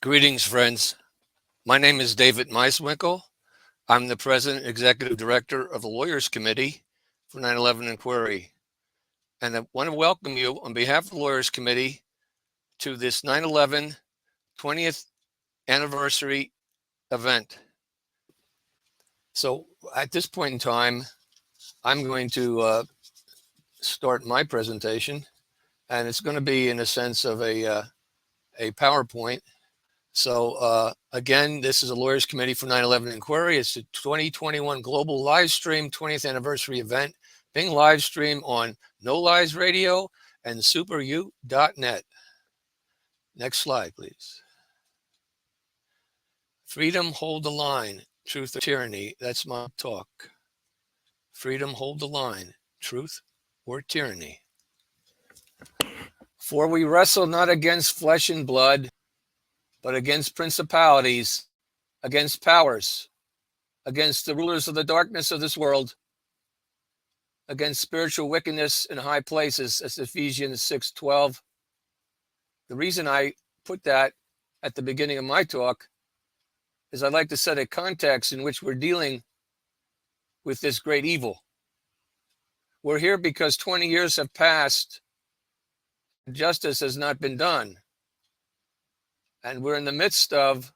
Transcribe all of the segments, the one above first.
Greetings, friends. My name is David Meiswinkle. I'm the President and Executive Director of the Lawyers Committee for 9/11 Inquiry. And I want to welcome you on behalf of the Lawyers Committee to this 9/11 20th anniversary event. So at this point in time, I'm going to start my presentation, and it's going to be in a sense of a PowerPoint. So again, this is a Lawyers Committee for 9/11 Inquiry. It's the 2021 Global Live Stream 20th Anniversary event being live streamed on No Lies Radio and superu.net. Next slide, please. Freedom, hold the line. Truth or tyranny. That's my talk. Freedom, hold the line. Truth or tyranny. For we wrestle not against flesh and blood, but against principalities, against powers, against the rulers of the darkness of this world, against spiritual wickedness in high places, as Ephesians 6:12. The reason I put that at the beginning of my talk is I'd like to set a context in which we're dealing with this great evil. We're here because 20 years have passed, justice has not been done. And we're in the midst of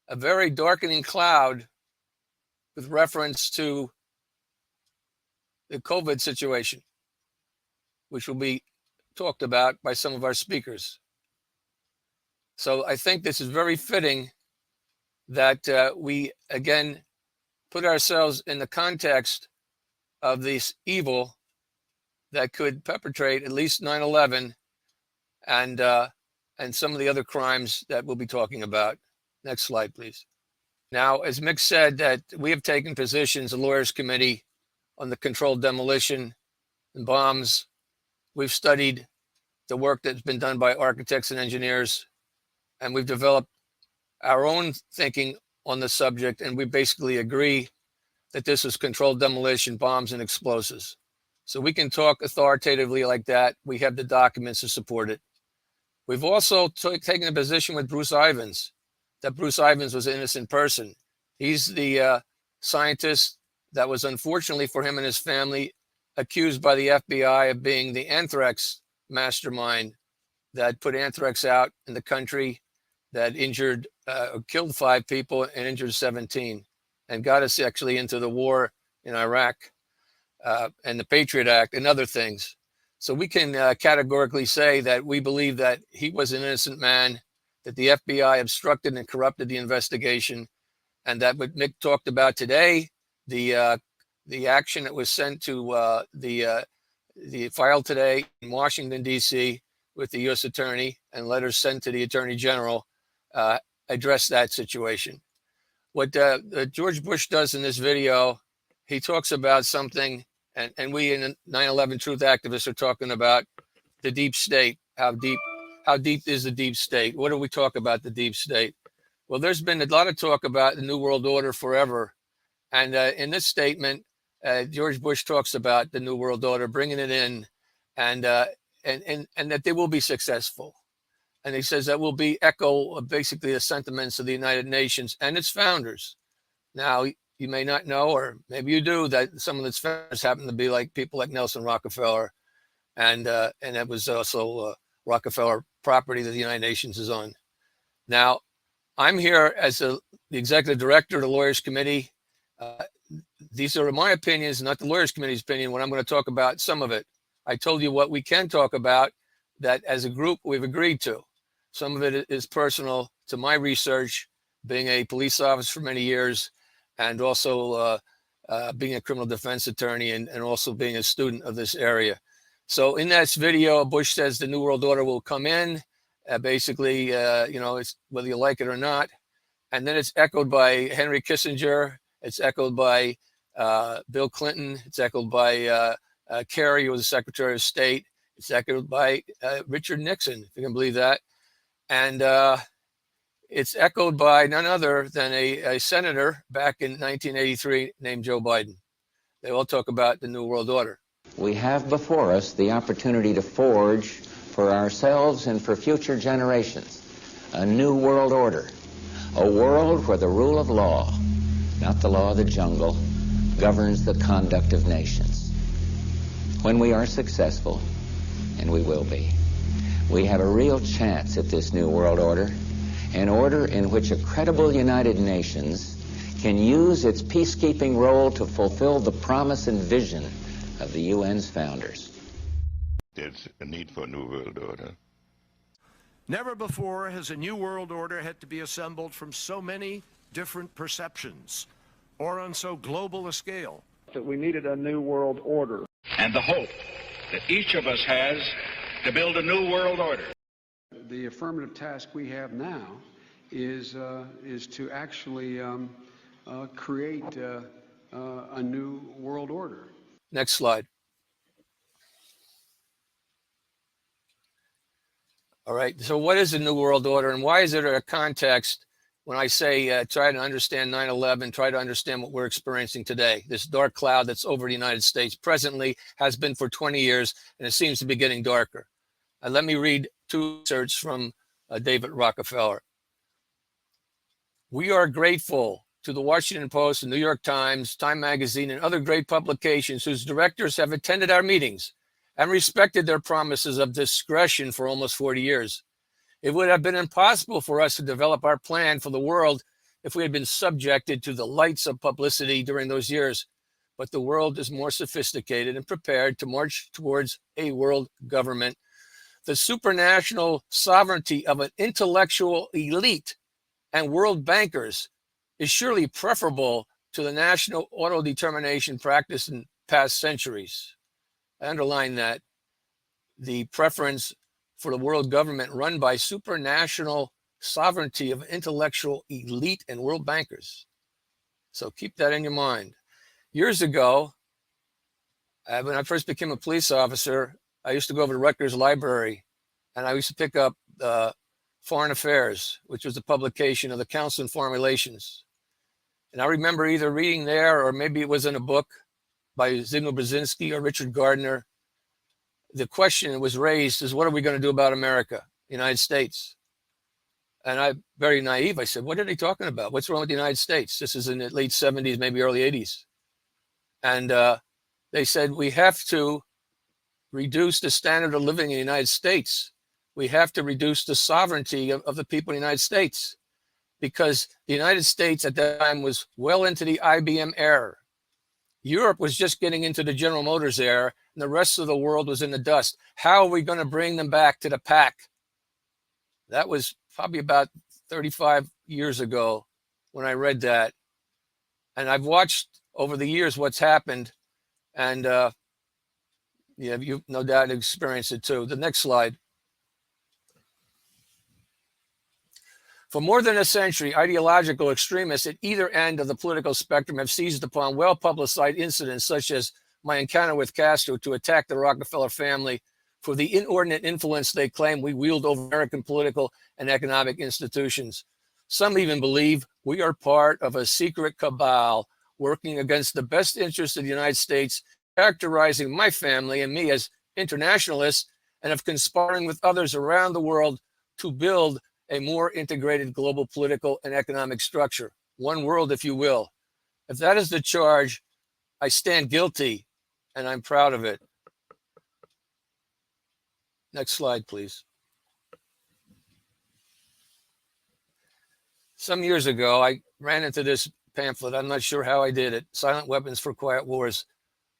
a very darkening cloud with reference to the COVID situation, which will be talked about by some of our speakers. So I think this is very fitting that we, again, put ourselves in the context of this evil that could perpetrate at least 9/11 and some of the other crimes that we'll be talking about. Next slide, please. Now, as Mick said, that we have taken positions, the Lawyers Committee, on the controlled demolition and bombs. We've studied the work that's been done by architects and engineers, and we've developed our own thinking on the subject, and we basically agree that this is controlled demolition, bombs, and explosives. So we can talk authoritatively like that. We have the documents to support it. We've also taken a position with Bruce Ivins, that Bruce Ivins was an innocent person. He's the scientist that was, unfortunately for him and his family, accused by the FBI of being the anthrax mastermind that put anthrax out in the country, that injured, killed 5 people and injured 17, and got us actually into the war in Iraq and the Patriot Act and other things. So we can categorically say that we believe that he was an innocent man, that the FBI obstructed and corrupted the investigation, and that what Mick talked about today, the action that was sent to the file today in Washington, D.C. with the U.S. Attorney and letters sent to the Attorney General address that situation. What George Bush does in this video, he talks about something, and we in the 9/11 Truth Activists are talking about the deep state. How deep is the deep state? What do we talk about the deep state? Well, there's been a lot of talk about the New World Order forever. And in this statement, George Bush talks about the New World Order, bringing it in, and that they will be successful. And he says that will be echo basically the sentiments of the United Nations and its founders. Now, you may not know, or maybe you do, that some of its founders happen to be like people like Nelson Rockefeller, and it was also Rockefeller property that the United Nations is on. Now, I'm here as the executive director of the Lawyers Committee. These are my opinions, not the Lawyers Committee's opinion, when I'm going to talk about some of it. I told you what we can talk about that as a group we've agreed to. Some of it is personal to my research, being a police officer for many years, and also being a criminal defense attorney, and also being a student of this area. So in that video, Bush says the New World Order will come in, basically, it's whether you like it or not. And then it's echoed by Henry Kissinger. It's echoed by Bill Clinton. It's echoed by Kerry, who was the Secretary of State. It's echoed by Richard Nixon, if you can believe that. And it's echoed by none other than a senator back in 1983 named Joe Biden. They all talk about the New World Order. We have before us the opportunity to forge for ourselves and for future generations a new world order, a world where the rule of law, not the law of the jungle, governs the conduct of nations. When we are successful, and we will be, we have a real chance at this new world order, an order in which a credible United Nations can use its peacekeeping role to fulfill the promise and vision of the UN's founders. There's a need for a new world order. Never before has a new world order had to be assembled from so many different perceptions or on so global a scale. That we needed a new world order. And the hope that each of us has to build a new world order. The affirmative task we have now is to actually create a new world order. Next slide. All right, so what is the New World Order, and why is it a context when I say try to understand 9/11, try to understand what we're experiencing today? This dark cloud that's over the United States presently has been for 20 years, and it seems to be getting darker. Let me read two excerpts from David Rockefeller. We are grateful to the Washington Post, the New York Times, Time Magazine, and other great publications whose directors have attended our meetings and respected their promises of discretion for almost 40 years. It would have been impossible for us to develop our plan for the world if we had been subjected to the lights of publicity during those years. But the world is more sophisticated and prepared to march towards a world government. The supranational sovereignty of an intellectual elite and world bankers is surely preferable to the national autodetermination practiced in past centuries. I underline that, the preference for the world government run by supranational sovereignty of intellectual elite and world bankers. So keep that in your mind. Years ago, when I first became a police officer, I used to go over to Rutgers Library, and I used to pick up Foreign Affairs, which was a publication of the Council on Foreign Relations. And I remember either reading there, or maybe it was in a book by Zygmunt Brzezinski or Richard Gardner. The question that was raised is, what are we going to do about America, the United States? And I, very naive, I said, what are they talking about? What's wrong with the United States? This is in the late 70s, maybe early 80s. And they said, we have to reduce the standard of living in the United States. We have to reduce the sovereignty of the people in the United States, because the United States at that time was well into the IBM era. Europe was just getting into the General Motors era, and the rest of the world was in the dust. How are we going to bring them back to the pack? That was probably about 35 years ago when I read that. And I've watched over the years what's happened, and yeah, you no doubt experienced it too. The next slide. For more than a century, ideological extremists at either end of the political spectrum have seized upon well-publicized incidents such as my encounter with Castro to attack the Rockefeller family for the inordinate influence they claim we wield over American political and economic institutions. Some even believe we are part of a secret cabal working against the best interests of the United States, characterizing my family and me as internationalists, and of conspiring with others around the world to build a more integrated global political and economic structure. One world, if you will. If that is the charge, I stand guilty, and I'm proud of it. Next slide, please. Some years ago, I ran into this pamphlet. I'm not sure how I did it. Silent Weapons for Quiet Wars.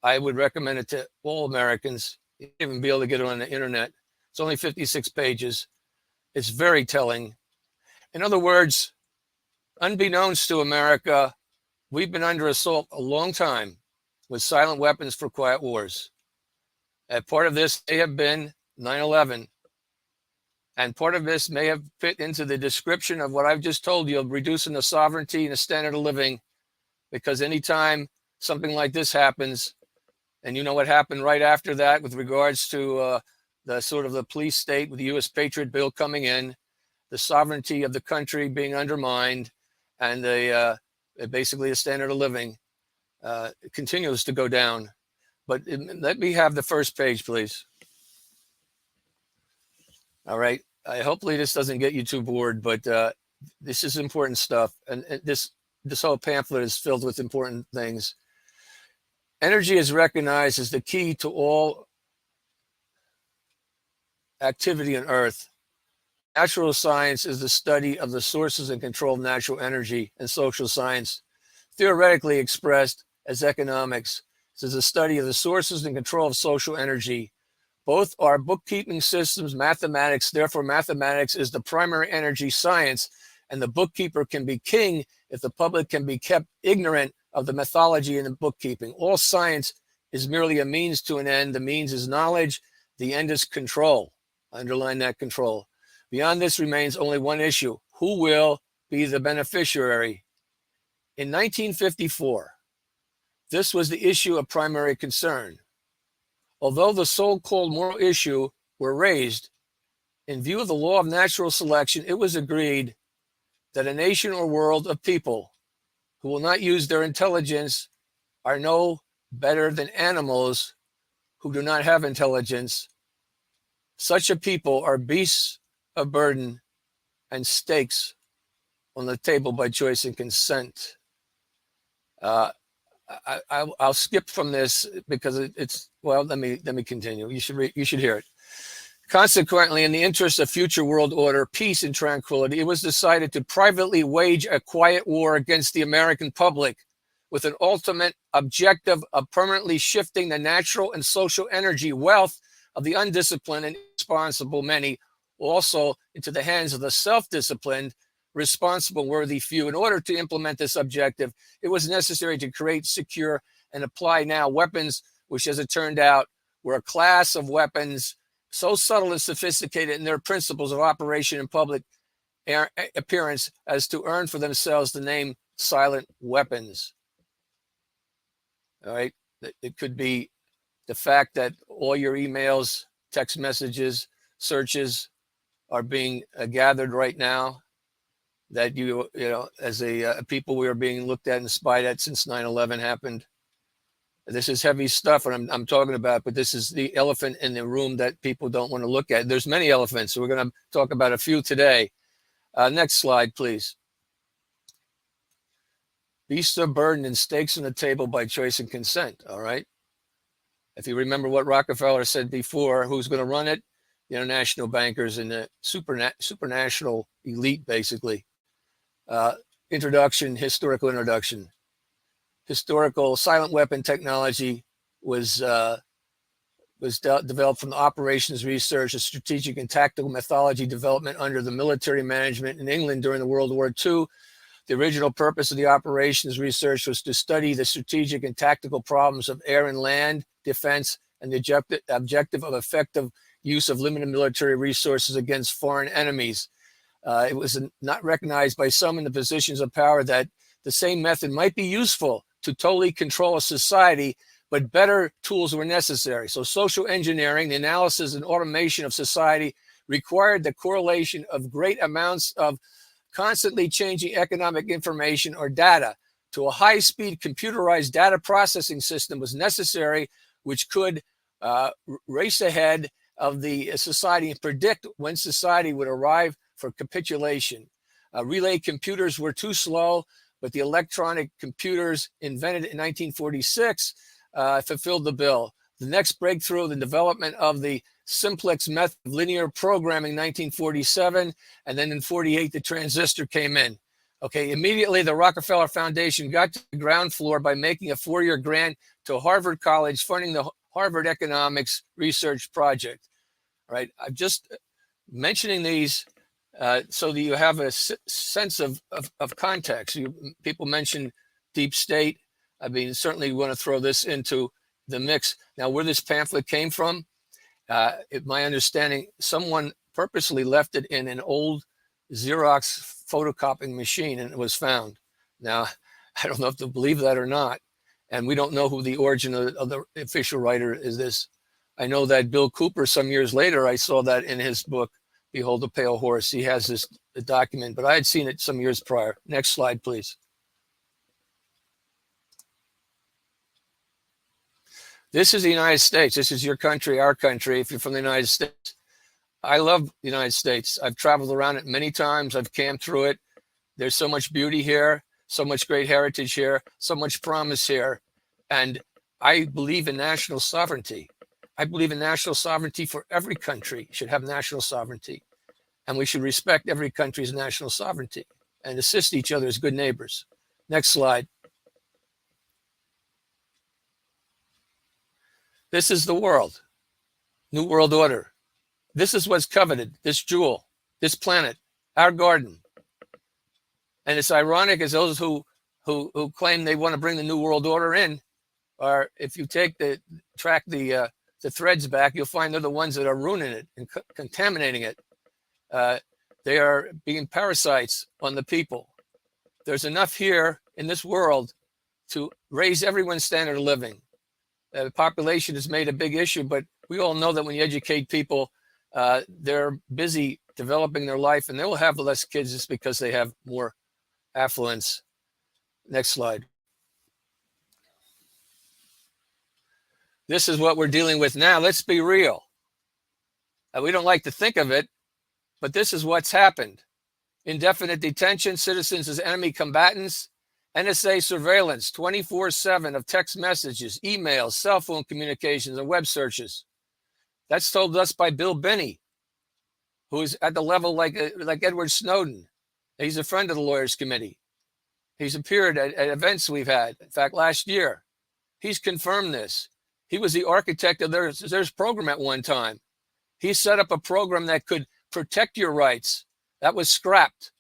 I would recommend it to all Americans. You can even be able to get it on the internet. It's only 56 pages. It's very telling. In other words, unbeknownst to America, we've been under assault a long time with silent weapons for quiet wars. Part of this may have been 9/11. And part of this may have fit into the description of what I've just told you of reducing the sovereignty and the standard of living, because anytime something like this happens, and you know what happened right after that with regards to the sort of the police state with the U.S. Patriot Bill coming in, the sovereignty of the country being undermined, and basically the standard of living continues to go down. But let me have the first page, please. All right. hopefully this doesn't get you too bored, but this is important stuff. And this whole pamphlet is filled with important things. Energy is recognized as the key to all activity on Earth. Natural science is the study of the sources and control of natural energy, and social science, theoretically expressed as economics, is the study of the sources and control of social energy. Both are bookkeeping systems, mathematics. Therefore, mathematics is the primary energy science, and the bookkeeper can be king if the public can be kept ignorant of the mythology in the bookkeeping. All science is merely a means to an end. The means is knowledge. The end is control. Underline that, control. Beyond this remains only one issue. Who will be the beneficiary? In 1954, this was the issue of primary concern. Although the so-called moral issue were raised, in view of the law of natural selection, it was agreed that a nation or world of people who will not use their intelligence are no better than animals who do not have intelligence. Such a people are beasts of burden and stakes on the table by choice and consent. I'll skip from this because it's, well, let me continue. You should hear it. Consequently, in the interest of future world order, peace, and tranquility, it was decided to privately wage a quiet war against the American public with an ultimate objective of permanently shifting the natural and social energy wealth of the undisciplined and irresponsible many also into the hands of the self-disciplined, responsible, worthy few. In order to implement this objective, it was necessary to create, secure, and apply now weapons, which, as it turned out, were a class of weapons so subtle and sophisticated in their principles of operation and public appearance as to earn for themselves the name silent weapons. All right. It could be the fact that all your emails, text messages, searches are being gathered right now, that you know, as a people, we are being looked at and spied at since 9/11 happened. This is heavy stuff, and I'm talking about, but this is the elephant in the room that people don't want to look at. There's many elephants, so we're going to talk about a few today. Next slide, please. Beasts of burden and stakes on the table by choice and consent, all right? If you remember what Rockefeller said before, who's going to run it? The international bankers and the supranational elite, basically. Historical introduction. Historical silent weapon technology was developed from the operations research, and strategic and tactical methodology development under the military management in England during the World War II. The original purpose of the operations research was to study the strategic and tactical problems of air and land defense and the objective of effective use of limited military resources against foreign enemies. It was not recognized by some in the positions of power that the same method might be useful to totally control a society, but better tools were necessary. So social engineering, the analysis and automation of society required the correlation of great amounts of constantly changing economic information or data to a high-speed computerized data processing system was necessary, which could race ahead of the society and predict when society would arrive for capitulation. Relay computers were too slow, but the electronic computers invented in 1946 fulfilled the bill. The next breakthrough, the development of the simplex method of linear programming, 1947, and then in 48, the transistor came in. Okay, immediately the Rockefeller Foundation got to the ground floor by making a 4-year grant to Harvard College, funding the Harvard Economics Research Project. All right, I'm just mentioning these so that you have a sense of context. People mention deep state. I mean, certainly you want to throw this into the mix. Now, where this pamphlet came from, my understanding, someone purposely left it in an old Xerox photocopying machine and it was found. Now, I don't know if to believe that or not. And we don't know who the origin of the official writer is this. I know that Bill Cooper, some years later, I saw that in his book, Behold the Pale Horse. He has this document, but I had seen it some years prior. Next slide, please. This is the United States. This is your country, our country, if you're from the United States. I love the United States. I've traveled around it many times. I've camped through it. There's so much beauty here, so much great heritage here, so much promise here. And I believe in national sovereignty. I believe in national sovereignty for every country should have national sovereignty. And we should respect every country's national sovereignty and assist each other as good neighbors. Next slide. This is the world, New World Order. This is what's coveted, this jewel, this planet, our garden. And it's ironic as those who claim they want to bring the New World Order in, or if you track the threads back, you'll find they're the ones that are ruining it and contaminating it. They are being parasites on the people. There's enough here in this world to raise everyone's standard of living. The population has made a big issue, but we all know that when you educate people, they're busy developing their life, and they will have less kids just because they have more affluence. Next slide. This is what we're dealing with now. Let's be real. We don't like to think of it, but this is what's happened. Indefinite detention, citizens as enemy combatants, NSA surveillance 24/7 of text messages, emails, cell phone communications, and web searches. That's told us by Bill Binney, who is at the level like Edward Snowden. He's a friend of the Lawyers Committee. He's appeared at events we've had. In fact, last year, he's confirmed this. He was the architect of theirs program at one time. He set up a program that could protect your rights. That was scrapped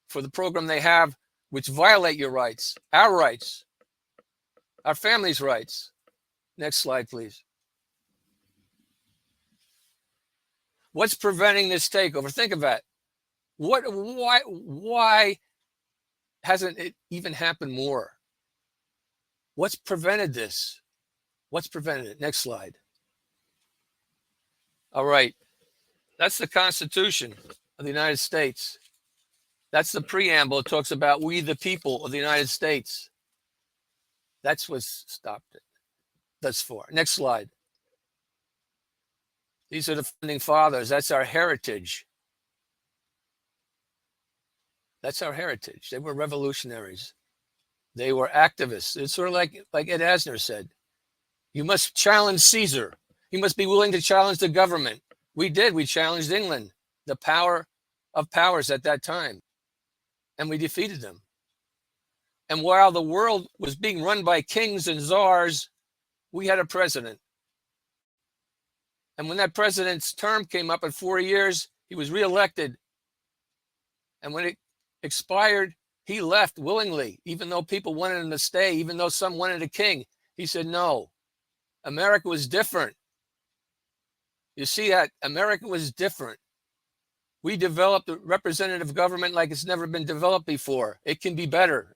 for the program they have, which violate your rights, our family's rights. Next slide, please. What's preventing this takeover? Think of that. Why hasn't it even happened more? What's prevented this? What's prevented it? Next slide. All right. That's the Constitution of the United States. That's the preamble. It talks about we the people of the United States. That's what's stopped it thus far. Next slide. These are the founding fathers. That's our heritage. That's our heritage. They were revolutionaries. They were activists. It's sort of like Ed Asner said. You must challenge Caesar. You must be willing to challenge the government. We did. We challenged England, the power of powers at that time. And we defeated them. And while the world was being run by kings and czars, we had a president. And when that president's term came up at 4 years, he was reelected. And when it expired, he left willingly, even though people wanted him to stay, even though some wanted a king. He said, no, America was different. You see that? America was different. We developed a representative government like it's never been developed before. It can be better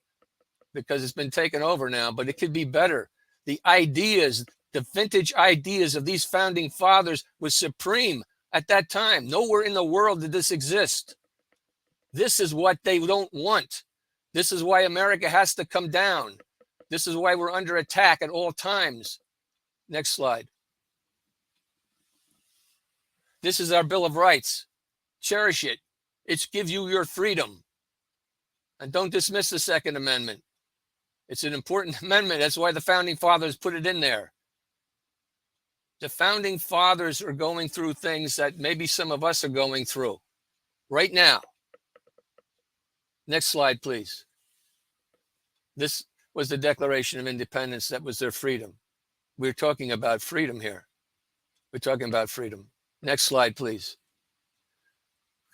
because it's been taken over now, but it could be better. The ideas, the vintage ideas of these founding fathers was supreme at that time. Nowhere in the world did this exist. This is what they don't want. This is why America has to come down. This is why we're under attack at all times. Next slide. This is our Bill of Rights. Cherish it. It gives you your freedom. And don't dismiss the Second Amendment. It's an important amendment. That's why the founding fathers put it in there. The founding fathers are going through things that maybe some of us are going through right now. Next slide, please. This was the Declaration of Independence. That was their freedom. We're talking about freedom here. We're talking about freedom. Next slide, please.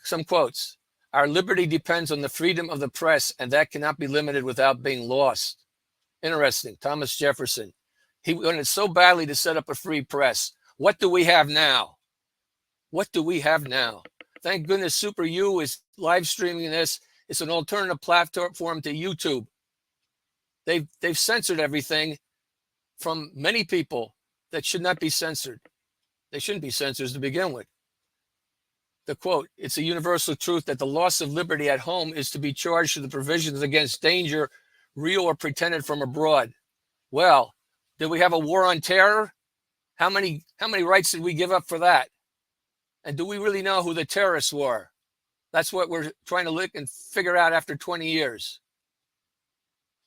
Some quotes. Our liberty depends on the freedom of the press, and that cannot be limited without being lost. Interesting. Thomas Jefferson. He wanted so badly to set up a free press. What do we have now? What do we have now? Thank goodness Super U is live streaming this. It's an alternative platform to YouTube. They've censored everything from many people that should not be censored. They shouldn't be censored to begin with. The quote, it's a universal truth that the loss of liberty at home is to be charged to the provisions against danger, real or pretended from abroad. Well, did we have a war on terror? How many rights did we give up for that? And do we really know who the terrorists were? That's what we're trying to look and figure out after 20 years.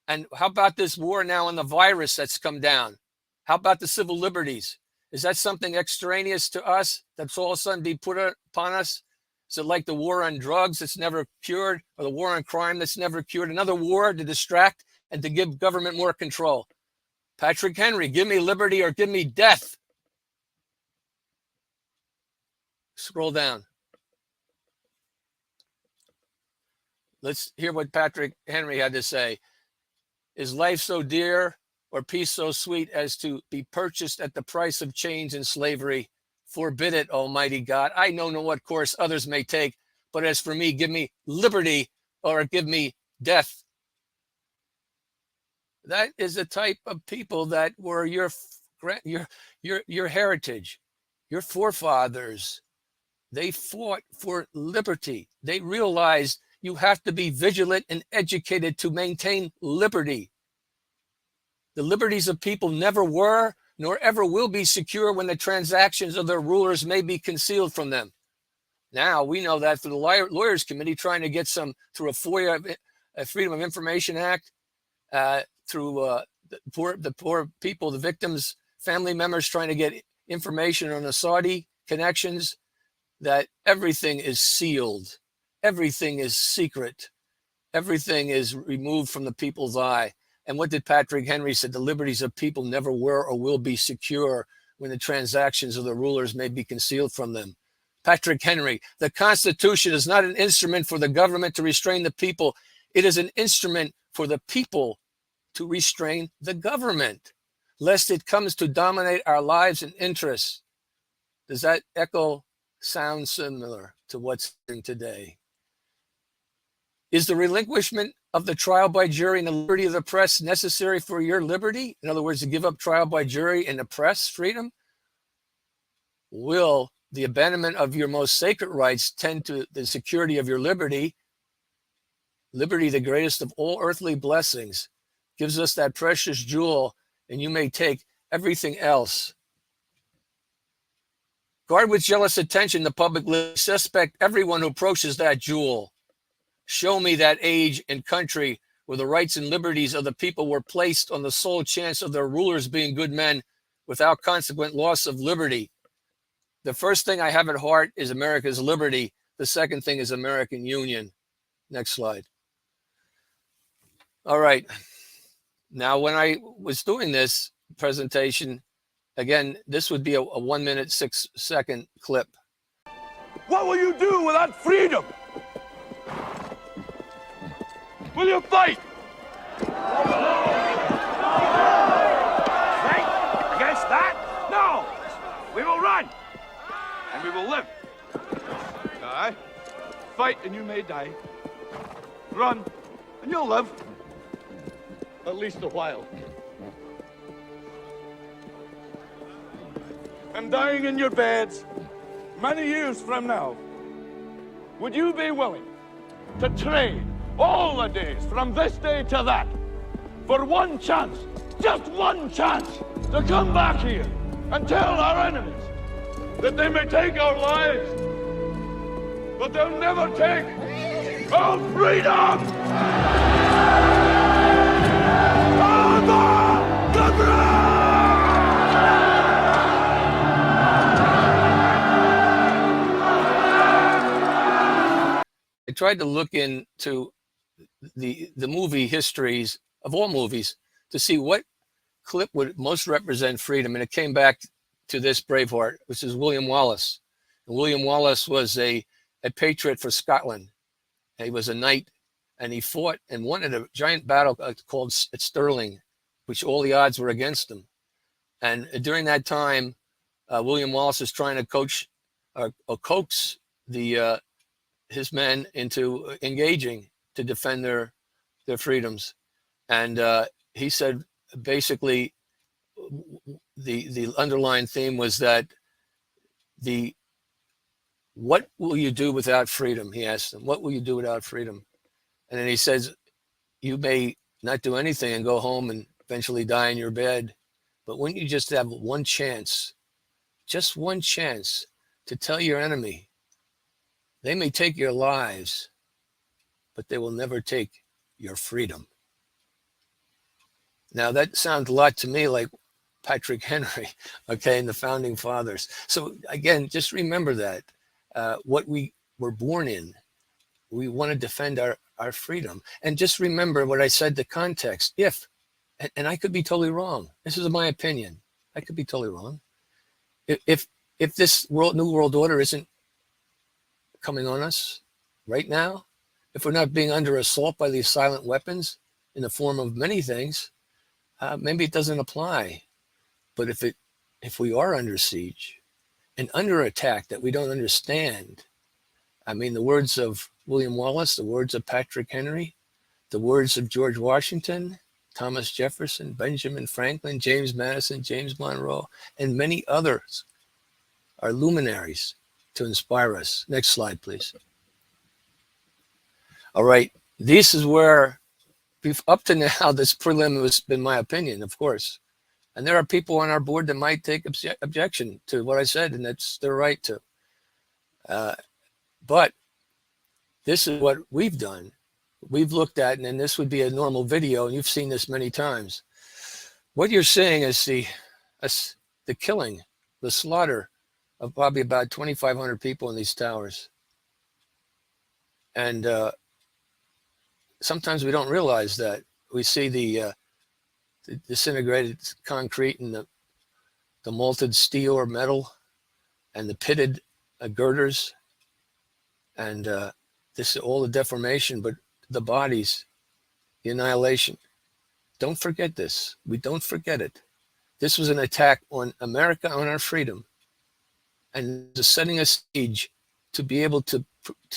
And how about this war now on the virus that's come down? How about the civil liberties? Is that something extraneous to us that's all of a sudden be put upon us? Is it like the war on drugs that's never cured, or the war on crime that's never cured? Another war to distract and to give government more control. Patrick Henry, give me liberty or give me death. Scroll down. Let's hear what Patrick Henry had to say. Is life so dear or peace so sweet as to be purchased at the price of chains and slavery? Forbid it, Almighty God. I know not what course others may take, but as for me, give me liberty or give me death. That is the type of people that were your heritage, your forefathers. They fought for liberty. They realized you have to be vigilant and educated to maintain liberty. The liberties of people never were nor ever will be secure when the transactions of their rulers may be concealed from them. Now we know that through the Lawyers Committee trying to get some through a FOIA, a Freedom of Information Act, through the poor people, the victims, family members trying to get information on the Saudi connections, that everything is sealed. Everything is secret. Everything is removed from the people's eye. And what did Patrick Henry say? The liberties of people never were or will be secure when the transactions of the rulers may be concealed from them. Patrick Henry, the Constitution is not an instrument for the government to restrain the people. It is an instrument for the people to restrain the government, lest it comes to dominate our lives and interests. Does that echo sound similar to what's in today? Is the relinquishment of the trial by jury and the liberty of the press necessary for your liberty? In other words, to give up trial by jury and the press freedom? Will the abandonment of your most sacred rights tend to the security of your liberty? Liberty, the greatest of all earthly blessings, gives us that precious jewel, and you may take everything else. Guard with jealous attention the public liberty. Suspect everyone who approaches that jewel. Show me that age and country where the rights and liberties of the people were placed on the sole chance of their rulers being good men without consequent loss of liberty. The first thing I have at heart is America's liberty. The second thing is American union. Next slide. All right. Now, when I was doing this presentation, again, this would be a 1 minute, 6 second clip. What will you do without freedom? Will you fight? Fight against that? No! We will run! And we will live. Aye. Fight and you may die. Run and you'll live. At least a while. And dying in your beds many years from now, would you be willing to trade all the days from this day to that for one chance, just one chance, to come back here and tell our enemies that they may take our lives, but they'll never take our freedom! I tried to look into the movie histories of all movies to see what clip would most represent freedom, and it came back to this Braveheart, which is William Wallace. And William Wallace was a patriot for Scotland. He was a knight, and he fought and won in a giant battle called at Stirling, which all the odds were against him. And during that time, William Wallace is trying to coax his men into engaging to defend their freedoms. And he said, basically, the underlying theme was that what will you do without freedom? He asked them, what will you do without freedom? And then he says, you may not do anything and go home and eventually die in your bed, but wouldn't you just have one chance, just one chance to tell your enemy, they may take your lives, but they will never take your freedom. Now, that sounds a lot to me like Patrick Henry, okay, and the founding fathers. So again, just remember that what we were born in, we want to defend our freedom. And just remember what I said, the context. If, and I could be totally wrong. This is my opinion. I could be totally wrong. If this new world order isn't coming on us right now, if we're not being under assault by these silent weapons in the form of many things, maybe it doesn't apply. But if we are under siege and under attack that we don't understand, I mean, the words of William Wallace, the words of Patrick Henry, the words of George Washington, Thomas Jefferson, Benjamin Franklin, James Madison, James Monroe, and many others are luminaries to inspire us. Next slide, please. All right, this is where, up to now, this prelim has been my opinion, of course. And there are people on our board that might take objection to what I said, and that's their right to. But this is what we've done. We've looked at, and this would be a normal video, and you've seen this many times. What you're seeing is the killing, the slaughter of probably about 2,500 people in these towers. And sometimes we don't realize that. We see the disintegrated concrete and the molted steel or metal and the pitted girders and this all the deformation, but the bodies, the annihilation. Don't forget this. We don't forget it. This was an attack on America, on our freedom, and just setting a siege to be able to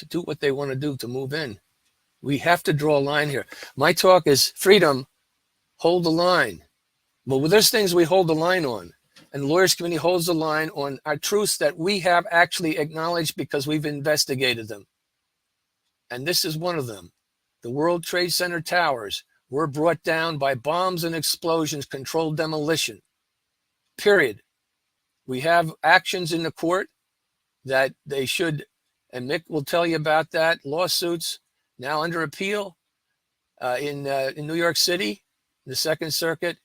do what they want to do, to move in. We have to draw a line here. My talk is freedom, hold the line. Well, there's things we hold the line on, and the Lawyers Committee holds the line on our truths that we have actually acknowledged because we've investigated them. And this is one of them. The World Trade Center towers were brought down by bombs and explosions, controlled demolition, period. We have actions in the court that they should, and Mick will tell you about that, lawsuits now under appeal in New York City, the Second Circuit,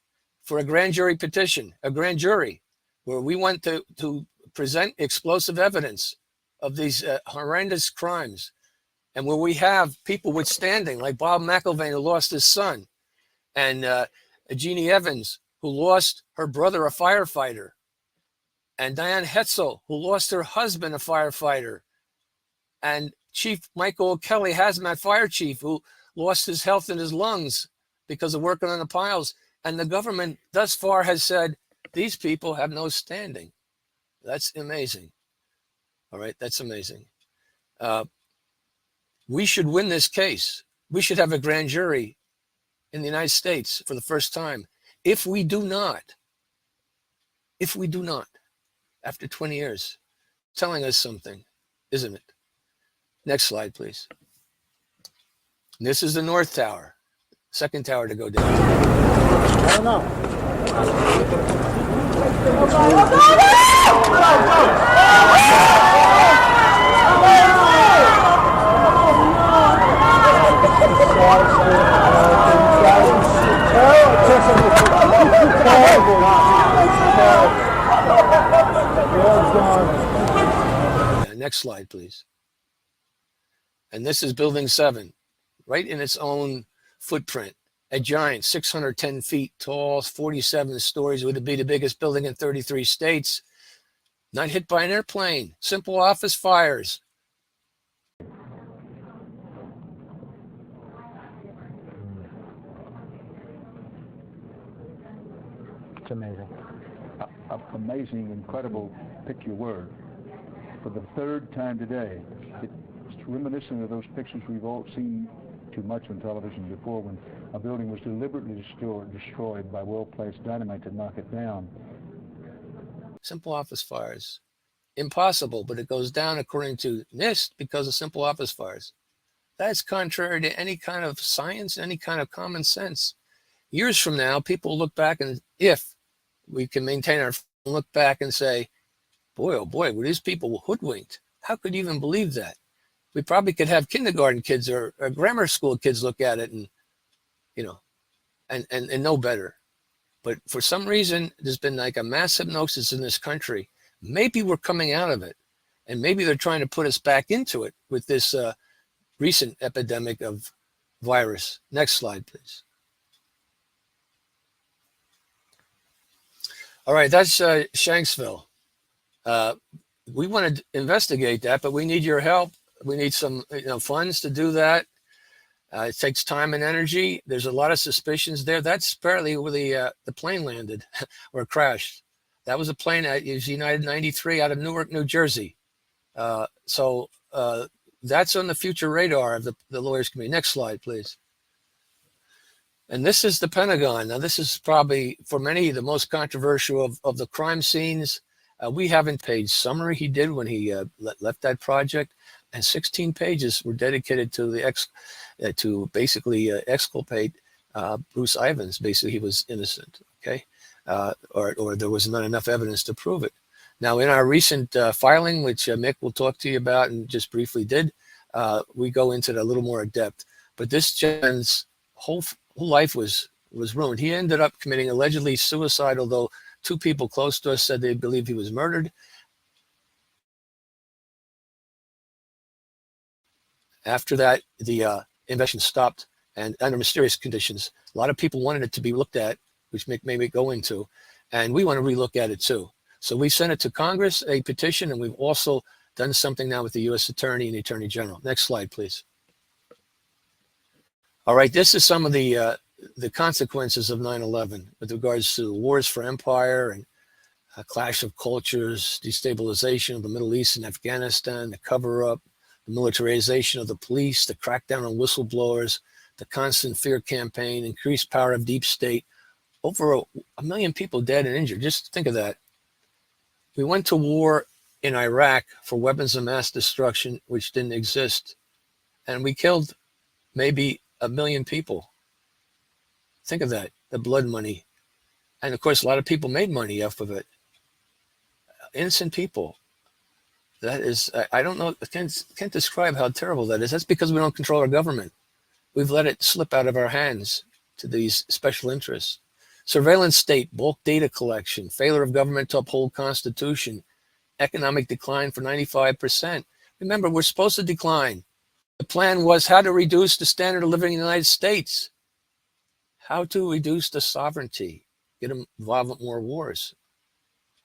for a grand jury petition, a grand jury, where we want to present explosive evidence of these horrendous crimes, and where we have people withstanding, like Bob McIlvaine, who lost his son, and Jeannie Evans, who lost her brother, a firefighter, and Diane Hetzel, who lost her husband, a firefighter, and Chief Michael O'Kelly, hazmat fire chief, who lost his health and his lungs because of working on the piles. And the government thus far has said, these people have no standing. That's amazing. All right, that's amazing. We should win this case. We should have a grand jury in the United States for the first time. If we do not, after 20 years, telling us something, isn't it? Next slide, please. This is the North Tower, second tower to go down. I don't know. Next slide, please. And this is Building 7, right in its own footprint. A giant, 610 feet tall, 47 stories, would be the biggest building in 33 states. Not hit by an airplane. Simple office fires. It's amazing. Amazing, incredible, pick your word. For the third time today, it's reminiscent of those pictures we've all seen too much on television before, when a building was deliberately destroyed by well-placed dynamite to knock it down. Simple office fires. Impossible, but it goes down according to NIST because of simple office fires. That's contrary to any kind of science, any kind of common sense. Years from now, people look back, and if we can maintain our, look back and say, Boy, oh boy, were these people hoodwinked. How could you even believe that? We probably could have kindergarten kids or grammar school kids look at it and, you know, and know better. But for some reason, there's been like a mass hypnosis in this country. Maybe we're coming out of it. And maybe they're trying to put us back into it with this recent epidemic of virus. Next slide, please. All right, that's Shanksville. We want to investigate that, but we need your help. We need some funds to do that. It takes time and energy. There's a lot of suspicions there. That's apparently where the plane landed or crashed. That was a plane that was United 93 out of Newark, New Jersey. So that's on the future radar of the Lawyers Committee. Next slide, please. And this is the Pentagon. Now, this is probably, for many, the most controversial of the crime scenes. We haven't page summary he did when he left that project, and 16 pages were dedicated to to basically exculpate Bruce Ivins. Basically, he was innocent, okay? Or there was not enough evidence to prove it. Now, in our recent filing, which Mick will talk to you about and just briefly did, we go into it a little more in depth. But this gentleman's whole life was ruined. He ended up committing allegedly suicide, although 2 people close to us said they believed he was murdered. After that, the investigation stopped, and under mysterious conditions. A lot of people wanted it to be looked at, which Mick may go into, and we want to relook at it too. So we sent it to Congress, a petition, and we've also done something now with the U.S. Attorney and the Attorney General. Next slide, please. All right, this is some of the consequences of 9/11 with regards to wars for empire and a clash of cultures, destabilization of the Middle East and Afghanistan, the cover-up, the militarization of the police, the crackdown on whistleblowers, the constant fear campaign, increased power of deep state. Over a million people dead and injured. Just think of that. We went to war in Iraq for weapons of mass destruction, which didn't exist. And we killed maybe 1 million people. Think of that, the blood money. And of course, a lot of people made money off of it. Innocent people. That is, I don't know, I can't describe how terrible that is. That's because we don't control our government. We've let it slip out of our hands to these special interests. Surveillance state, bulk data collection, failure of government to uphold Constitution, economic decline for 95%. Remember, we're supposed to decline. The plan was how to reduce the standard of living in the United States, how to reduce the sovereignty, get them involved in more wars,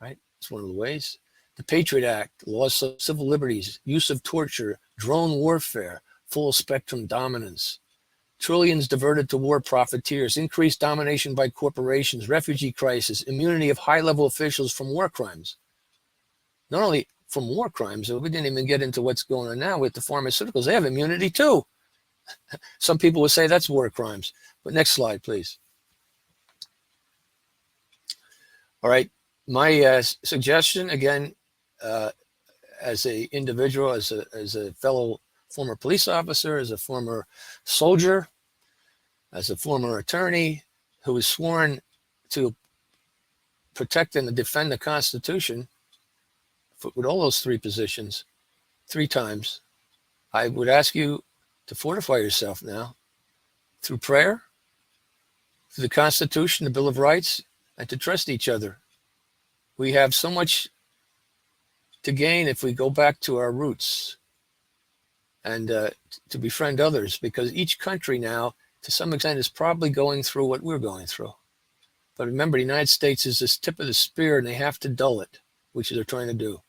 right? It's one of the ways. The Patriot Act, loss of civil liberties, use of torture, drone warfare, full spectrum dominance, trillions diverted to war profiteers, increased domination by corporations, refugee crisis, immunity of high-level officials from war crimes. Not only from war crimes, we didn't even get into what's going on now with the pharmaceuticals. They have immunity too. Some people would say that's war crimes. But next slide, please. All right. My suggestion, again, as an individual, as a fellow former police officer, as a former soldier, as a former attorney who was sworn to protect and defend the Constitution with all those 3 positions 3 times, I would ask you to fortify yourself now through prayer, through the Constitution, the Bill of Rights, and to trust each other. We have so much to gain if we go back to our roots and to befriend others, because each country now, to some extent, is probably going through what we're going through. But remember, the United States is this tip of the spear, and they have to dull it, which they're trying to do.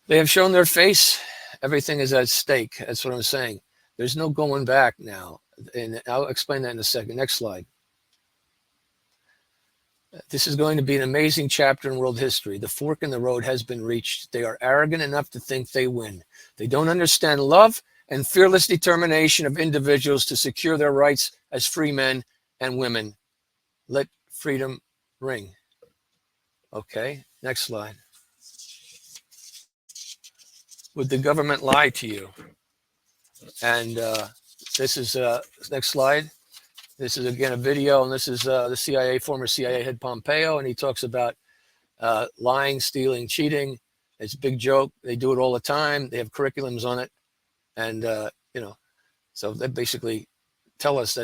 They have shown their face. Everything is at stake. That's what I'm saying. There's no going back now. And I'll explain that in a second. Next slide. This is going to be an amazing chapter in world history. The fork in the road has been reached. They are arrogant enough to think they win. They don't understand love and fearless determination of individuals to secure their rights as free men and women. Let freedom ring. Okay, next slide. Would the government lie to you? And this is, next slide. This is, again, a video, and this is the CIA, former CIA head Pompeo, and he talks about lying, stealing, cheating, It's a big joke. They do it all the time. They have curriculums on it. And, so they basically tell us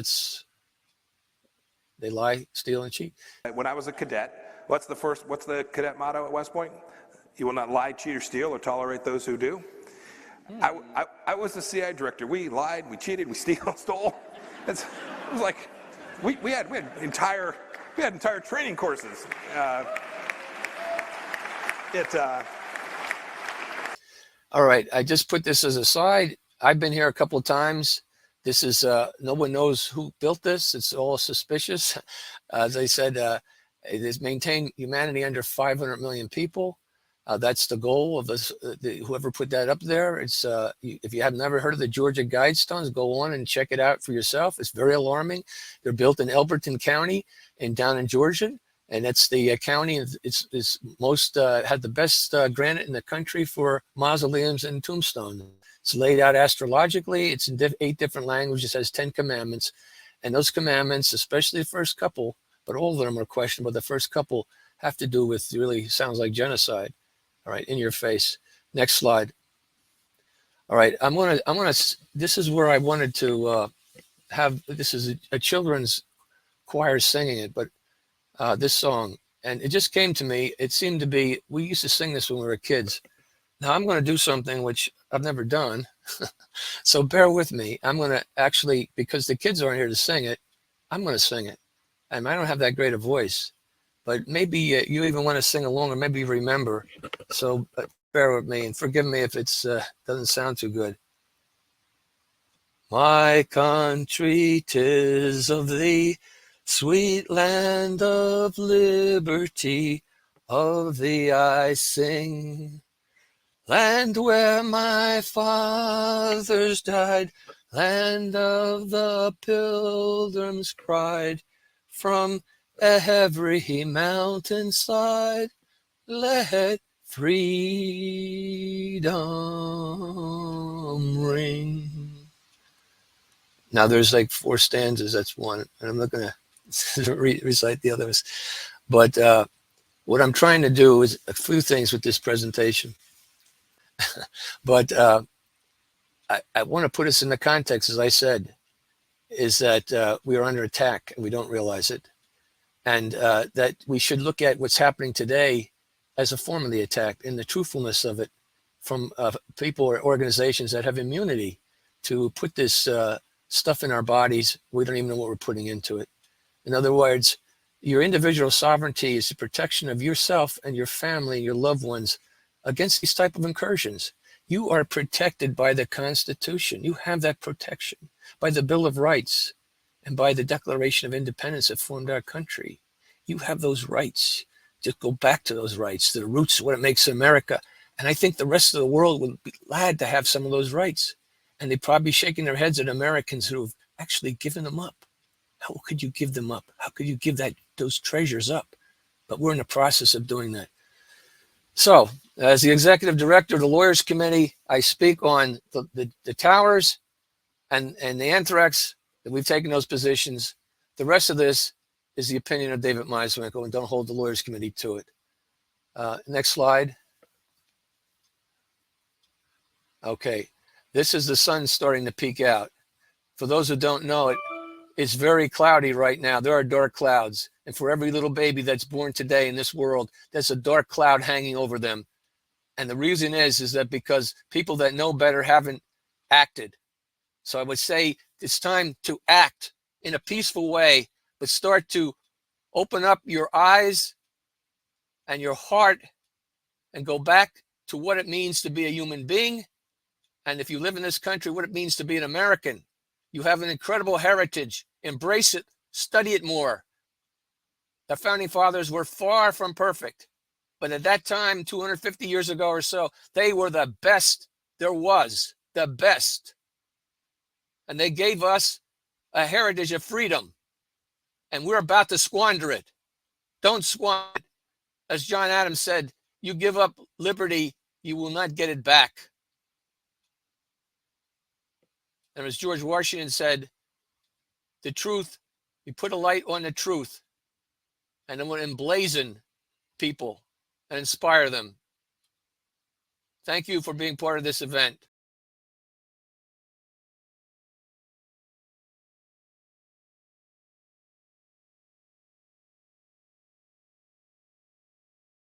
they lie, steal, and cheat. When I was a cadet, what's the cadet motto at West Point? You will not lie, cheat, or steal, or tolerate those who do. I was the CIA director. We lied, we cheated, we stole. It was like we had entire training courses. All right, I just put this as a side. I've been here a couple of times. This is no one knows who built this. It's all suspicious. As I said, it is maintain humanity under 500 million people. That's the goal of this. Whoever put that up there. It's if you have never heard of the Georgia Guidestones, go on and check it out for yourself. It's very alarming. They're built in Elberton County and down in Georgia, and that's the county. It's most had the best granite in the country for mausoleums and tombstones. It's laid out astrologically. It's in 8 different languages. It has 10 commandments, and those commandments, especially the first couple, but all of them are questionable. The first couple have to do with really sounds like genocide. All right, in your face. Next slide. All right, I'm gonna. This is where I wanted to have. This is a children's choir singing it, but this song, and it just came to me. It seemed to be. We used to sing this when we were kids. Now I'm going to do something which I've never done, so bear with me. I'm going to actually, because the kids aren't here to sing it, I'm going to sing it. And I don't have that great a voice, but maybe you even want to sing along, or maybe you remember. So bear with me and forgive me if it's doesn't sound too good. My country, 'tis of thee, sweet land of liberty, of thee I sing. Land where my fathers died, land of the pilgrim's pride, from every mountainside, let freedom ring. Now there's like 4 stanzas, that's one, and I'm not going to recite the others. But what I'm trying to do is a few things with this presentation. But I want to put us in the context, as I said, is that we are under attack and we don't realize it. And that we should look at what's happening today as a form of the attack and the truthfulness of it from people or organizations that have immunity to put this stuff in our bodies. We don't even know what we're putting into it. In other words, your individual sovereignty is the protection of yourself and your family, your loved ones, against these type of incursions. You are protected by the Constitution. You have that protection by the Bill of Rights and by the Declaration of Independence that formed our country. You have those rights. Just go back to those rights, to the roots of what it makes America. And I think the rest of the world would be glad to have some of those rights. And they'd probably be shaking their heads at Americans who have actually given them up. How could you give them up? How could you give those treasures up? But we're in the process of doing that. So, as the executive director of the Lawyers Committee, I speak on the towers and the anthrax, that we've taken those positions. The rest of this is the opinion of David Meiswinkle, and don't hold the Lawyers Committee to it. Next slide. Okay, this is the sun starting to peek out. For those who don't know it, it's very cloudy right now. There are dark clouds. And for every little baby that's born today in this world, there's a dark cloud hanging over them. And the reason is that because people that know better haven't acted. So I would say it's time to act in a peaceful way, but start to open up your eyes and your heart and go back to what it means to be a human being. And if you live in this country, what it means to be an American. You have an incredible heritage. Embrace it. Study it more. The founding fathers were far from perfect. But at that time, 250 years ago or so, they were the best there was. The best. And they gave us a heritage of freedom. And we're about to squander it. Don't squander it. As John Adams said, you give up liberty, you will not get it back. And as George Washington said, the truth, you put a light on the truth, and it will emblazon people and inspire them. Thank you for being part of this event.